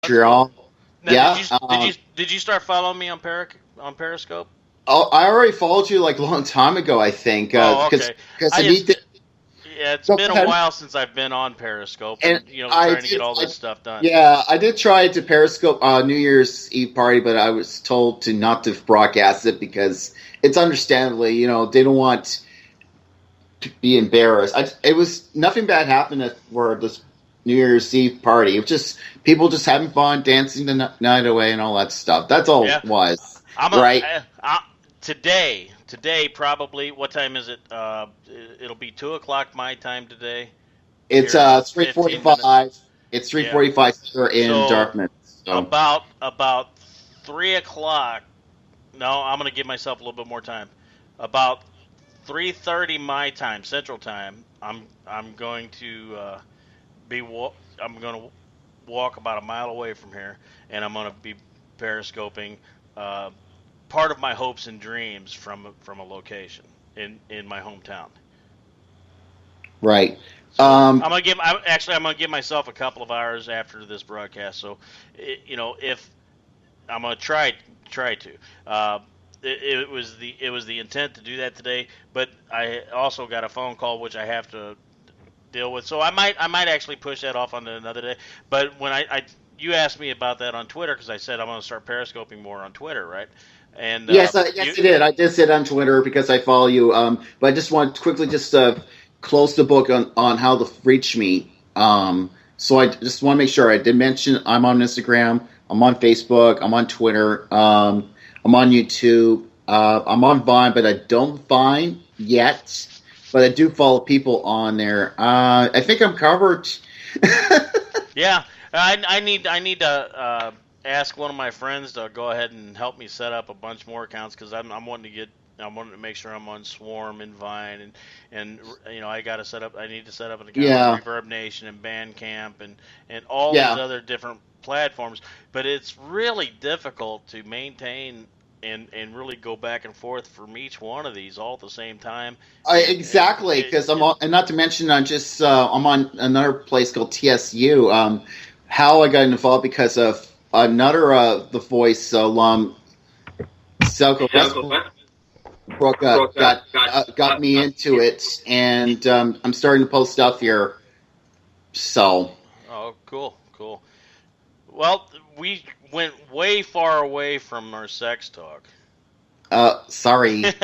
That's cool. Montreal. Now, Yeah. did you start following me on Periscope? I already followed you like a long time ago, I think, Oh, because okay. I I need just to Yeah, it's go been a ahead. while since I've been on Periscope, And and I trying to get did. all this stuff done. Yeah, I did try to Periscope New Year's Eve party, but I was told to not to broadcast it because it's understandably, they don't want to be embarrassed. It was nothing bad happened at for this New Year's Eve party. It was just people just having fun, dancing the night away, and all that stuff. That's all Yeah, it was, I'm a right? today probably. What time is it? It'll be 2 o'clock my time today. It's Here in about three forty 15 minutes. five. It's three Yeah. forty five here in So Dartmouth. So about 3 o'clock. No, I'm gonna give myself a little bit more time. About 3:30 my time, Central Time. I'm going to I'm going to walk about a mile away from here, and I'm going to be periscoping uh, part of my hopes and dreams from a location in my hometown. right. So Um, I'm gonna give myself a couple of hours after this broadcast. So, if I'm gonna try to. It was the intent to do that today, but I also got a phone call which I have to deal with. So I might actually push that off on another day. But when you asked me about that on Twitter because I said I'm gonna start periscoping more on Twitter, right? And yes, I did. I did say it on Twitter because I follow you. But I just want to quickly just close the book on how to reach me. So I just want to make sure I did mention I'm on Instagram, I'm on Facebook, I'm on Twitter, I'm on YouTube, I'm on Vine, but I don't Vine yet. But I do follow people on there. I think I'm covered. yeah, I need to ask one of my friends to go ahead and help me set up a bunch more accounts because I'm wanting to get. I wanted to make sure I'm on Swarm and Vine and I need to set up an account on Yeah, Reverb Nation and Bandcamp and all these yeah. other different platforms. But it's really difficult to maintain and really go back and forth from each one of these all at the same time. And Exactly, because and not to mention, I'm on another place called TSU. How I got involved because of another The Voice alum, Selko Westbrook, got me into it, and I'm starting to post stuff here. So, oh, cool. Well, we went way far away from our sex talk. sorry.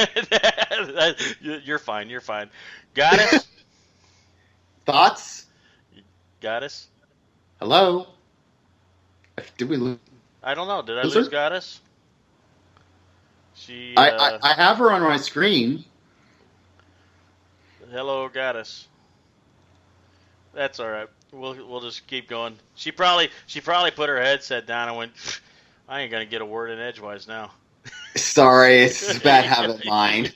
You're fine. You're fine. Goddess, Thoughts? goddess. Hello? Did we lose I don't know. Did I lose her? goddess? She. I have her on my screen. Hello, goddess. That's all right. We'll just keep going. She probably put her headset down and went. I ain't gonna get a word in edgewise now. Sorry, it's a bad habit of mine.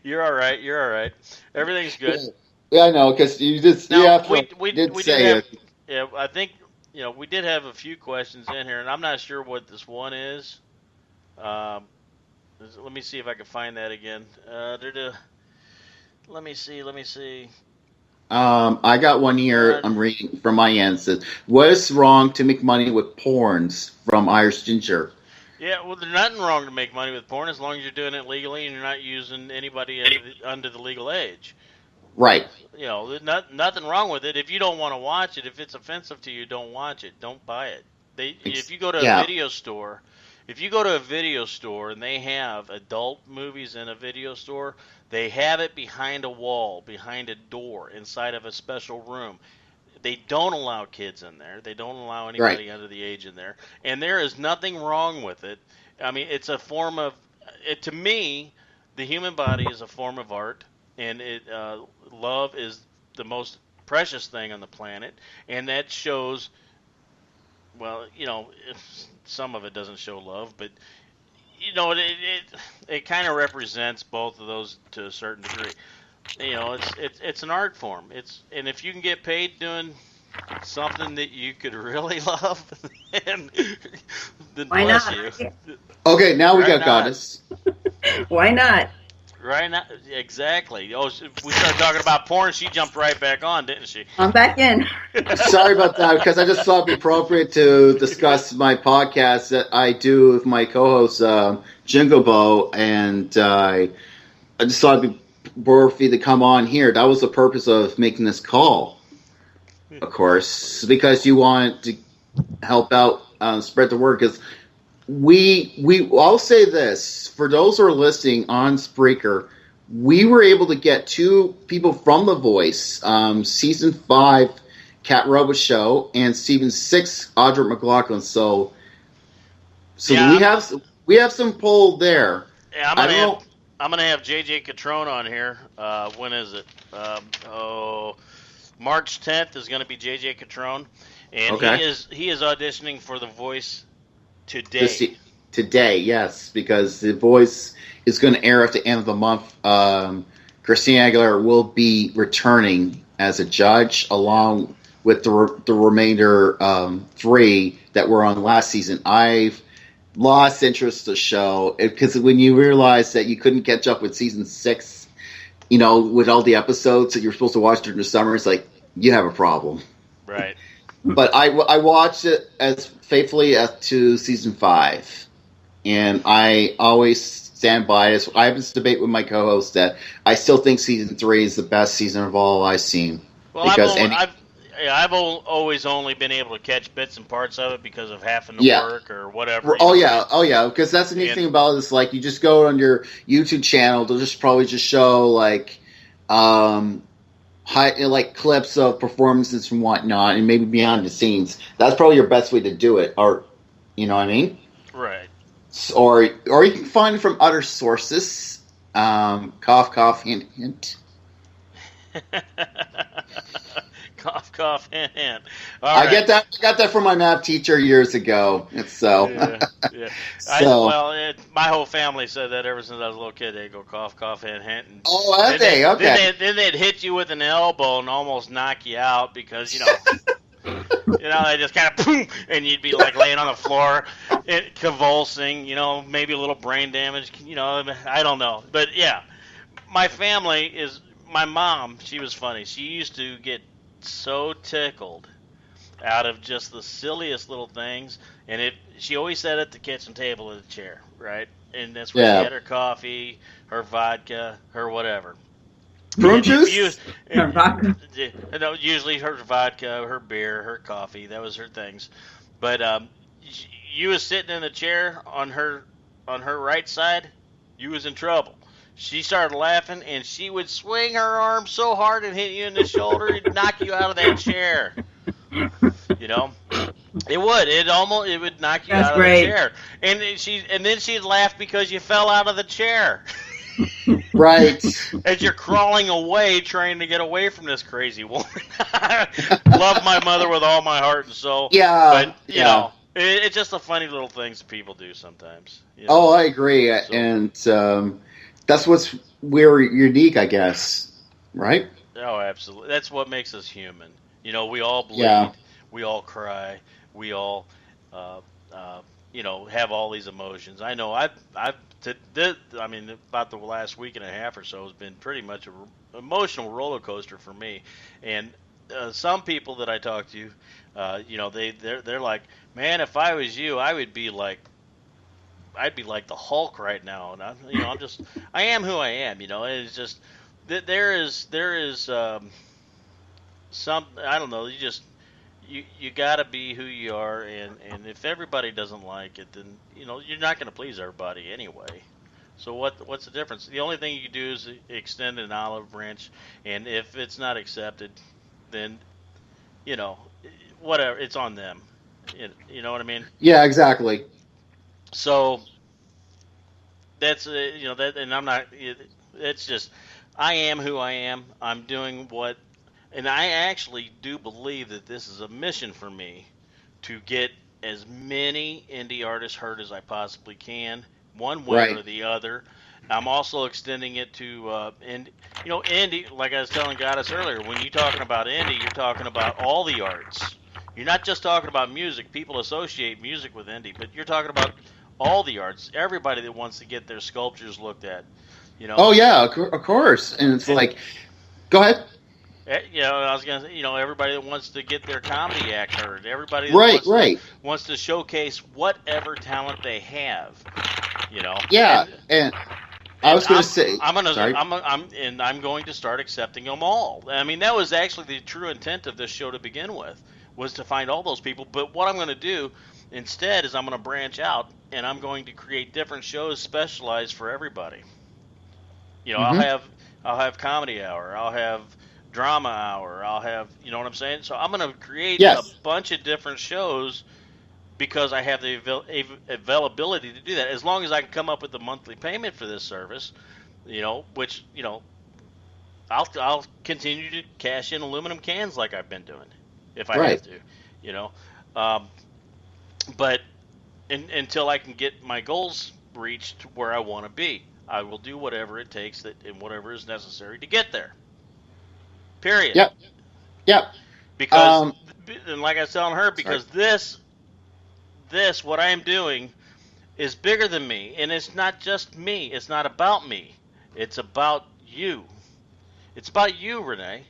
You're all right. You're all right. Everything's good. Yeah, I know, because you Now have to, did we did say have it. yeah I think we did have a few questions in here and I'm not sure what this one is. Um, let me see if I can find that again. Let me see. Let me see. I got one here. Uh, I'm reading from my end. It says, "What is wrong to make money with porns?" From Irish Ginger. yeah, well, there's nothing wrong to make money with porn as long as you're doing it legally and you're not using anybody under the legal age. Right. There's nothing wrong with it. If you don't want to watch it, if it's offensive to you, don't watch it. Don't buy it. If you go to a Yeah. video store, if you go to a video store and they have adult movies in a video store, they have it behind a wall, behind a door, inside of a special room. They don't allow kids in there. They don't allow Right. anybody under the age in there. And there is nothing wrong with it. I mean, it's a form of to me, the human body is a form of art, and love is the most precious thing on the planet, and that shows. Well, some of it doesn't show love, but it kind of represents both of those to a certain degree. It's an art form. And if you can get paid doing something that you could really love, then, then Why bless not? you. Okay, now we Right got not. Goddess. Why not? Right now, exactly. Oh, we started talking about porn. She jumped right back on, didn't she? I'm back in. Sorry about that, because I just thought it'd be appropriate to discuss my podcast that I do with my co-host Jingle Bo, and I just thought it'd be worthy to come on here. That was the purpose of making this call, of course, because you want to help out, spread the word. Because I'll say this for those who are listening on Spreaker. We were able to get 2 people from The Voice, season 5, Cat Robo Show, and season 6, Audra McLaughlin. So yeah, we have some pull there. Yeah, I'm gonna have JJ Catrone on here. When is it? March 10th is gonna be JJ Catrone, and Okay. he is auditioning for The Voice today. Today, yes, because The Voice is going to air at the end of the month. Christina Aguilera will be returning as a judge, along with the remainder 3 that were on last season. I've lost interest in the show because when you realize that you couldn't catch up with season 6, with all the episodes that you're supposed to watch during the summer, it's like you have a problem. Right. But I watched it as faithfully as to season 5. And I always stand by this. I have this debate with my co-host that I still think season 3 is the best season of all I've seen. Well, I've always only been able to catch bits and parts of it because of having to work or whatever. Oh yeah. Because that's the neat thing about it is like you just go on your YouTube channel, they'll just probably just show like clips of performances and whatnot, and maybe behind the scenes. That's probably your best way to do it, or you know what I mean? Right. Or you can find it from other sources. Cough, cough, hint, hint. Cough, cough, hint, hint. I got that from my math teacher years ago. Yeah. My whole family said that ever since I was a little kid. They go cough, cough, hint, hint. And are they? Okay. Then they'd hit you with an elbow and almost knock you out because they just kind of boom, and you'd be like laying on the floor, convulsing. Maybe a little brain damage. I don't know, but yeah, my mom. She was funny. She used to get so tickled out of just the silliest little things, and she always sat at the kitchen table at a chair, right? And that's where she had her coffee, her vodka, her whatever. Prune juice? Her vodka. Usually her vodka, her beer, her coffee. That was her things. But you was sitting in the chair on her right side, you was in trouble. She started laughing, and she would swing her arm so hard and hit you in the shoulder, it'd knock you out of that chair. It would. It would knock you out of the chair. And then she'd laugh because you fell out of the chair. Right. As you're crawling away, trying to get away from this crazy woman. Love my mother with all my heart and soul. Yeah. But, you know, it's just the funny little things that people do sometimes. Oh, I agree. And that's what's we're unique, I guess. Right? Oh, absolutely. That's what makes us human. We all bleed. Yeah. We all cry. We all, have all these emotions. I know about the last week and a half or so has been pretty much an emotional roller coaster for me. And some people that I talk to, they're like, man, if I was you, I'd be like the Hulk right now. And I am who I am. It's just there is some, I don't know. You got to be who you are, and if everybody doesn't like it, then you're not going to please everybody anyway. So what's the difference? The only thing you can do is extend an olive branch, and if it's not accepted, then whatever, it's on them. You know what I mean? Yeah, exactly. So that's that, and I'm not. It's just I am who I am. I'm doing what. And I actually do believe that this is a mission for me to get as many indie artists heard as I possibly can, one way or the other. I'm also extending it to, indie, like I was telling Goddess earlier, when you're talking about indie, you're talking about all the arts. You're not just talking about music. People associate music with indie, but you're talking about all the arts, everybody that wants to get their sculptures looked at. Oh yeah, of course. And it's like, go ahead. I was gonna say, everybody that wants to get their comedy act heard, everybody that Right. wants to showcase whatever talent they have, Yeah, and I was going to say, sorry. I'm going to start accepting them all. I mean, that was actually the true intent of this show to begin with, was to find all those people. But what I'm going to do instead is I'm going to branch out and I'm going to create different shows specialized for everybody. I'll have comedy hour, I'll have drama hour, I'll have, you know what I'm saying? So I'm going to create a bunch of different shows because I have the availability to do that. As long as I can come up with a monthly payment for this service, which, I'll continue to cash in aluminum cans like I've been doing, if I have to, but until I can get my goals reached where I want to be, I will do whatever it takes and whatever is necessary to get there. Period. Yep. Because, and like I was telling her, because this, what I am doing is bigger than me. And it's not just me. It's not about me. It's about you. It's about you, Renee.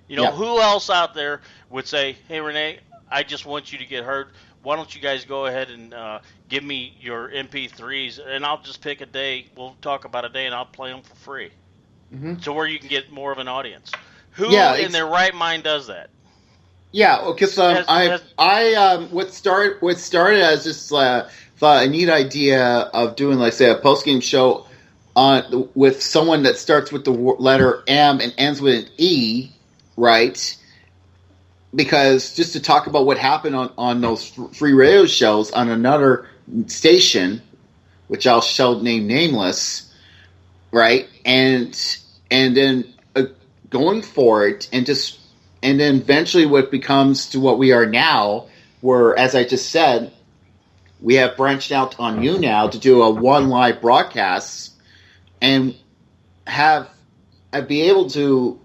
Who else out there would say, hey, Renee, I just want you to get heard. Why don't you guys go ahead and give me your MP3s, and I'll just pick a day. We'll talk about a day, and I'll play them for free. So where you can get more of an audience. Who in their right mind does that? Yeah, because what started as just thought a neat idea of doing, like, say, a post game show with someone that starts with the letter M and ends with an E, right? Because just to talk about what happened on those free radio shows on another station, which I'll shall name nameless, right? And then going for it, and then eventually what becomes to what we are now, where, as I just said, we have branched out on you now to do a one live broadcast and be able to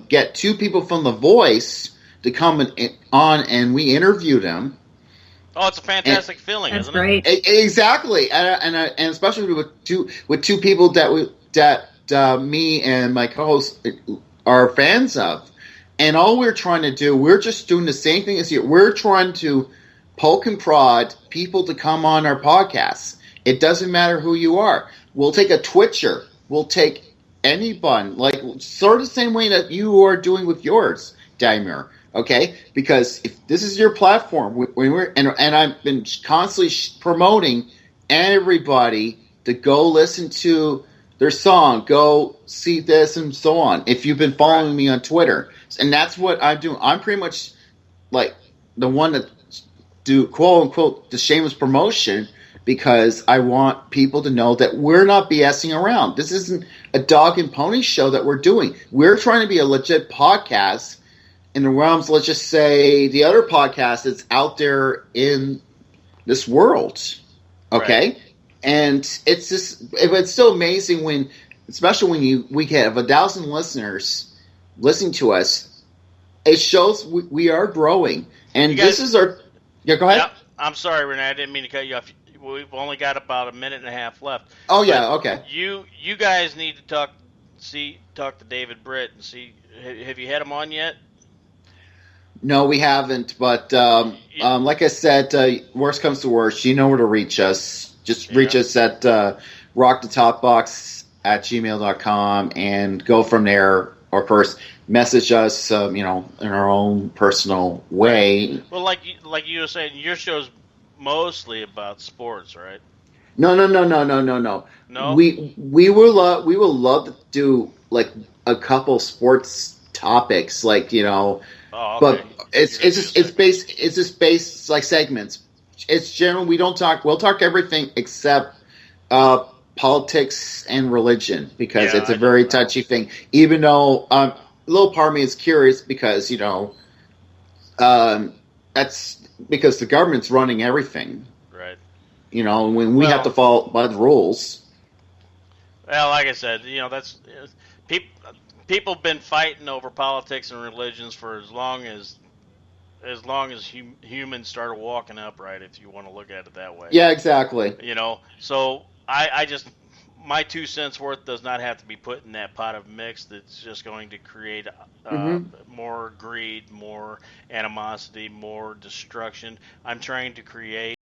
get two people from The Voice to come on and we interview them. Oh, it's a fantastic feeling, isn't it? That's great. Exactly, and especially with two people that me and my co-host are fans of. And all we're trying to do, we're just doing the same thing as you. We're trying to poke and prod people to come on our podcasts. It doesn't matter who you are. We'll take a Twitcher. We'll take anyone, like sort of the same way that you are doing with yours, Daimler. Okay, because if this is your platform, and I've been constantly promoting everybody to go listen to their song, go see this, and so on. If you've been following me on Twitter, and that's what I'm doing. I'm pretty much like the one that do quote unquote the shameless promotion, because I want people to know that we're not BSing around. This isn't a dog and pony show that we're doing. We're trying to be a legit podcast in the realms, let's just say, the other podcast that's out there in this world. Okay? Right. And it's still amazing when, especially when we have 1,000 listeners listening to us. It shows we are growing. And this is our... Yeah, go ahead. Yeah, I'm sorry, Renee. I didn't mean to cut you off. We've only got about a minute and a half left. Oh, yeah, okay. You guys need to talk to David Britt and see. Have you had him on yet? No, we haven't. But like I said, worst comes to worst, you know where to reach us. Just reach us at rockthetopbox@gmail.com and go from there. Or, of course, message us, in our own personal way. Well, like you were saying, your show's mostly about sports, right? No. No. We will love to do like a couple sports topics, like Oh, okay. But it's just based like segments. It's general. We'll talk everything except politics and religion, because it's a very touchy thing. Even though a little part of me is curious, because that's because the government's running everything. Right. When we have to follow by the rules. Well, like I said, that's people have been fighting over politics and religions for as long as humans started walking upright, if you want to look at it that way. Yeah, exactly. So I just, my 2 cents worth does not have to be put in that pot of mix. That's just going to create Mm-hmm. more greed, more animosity, more destruction. I'm trying to create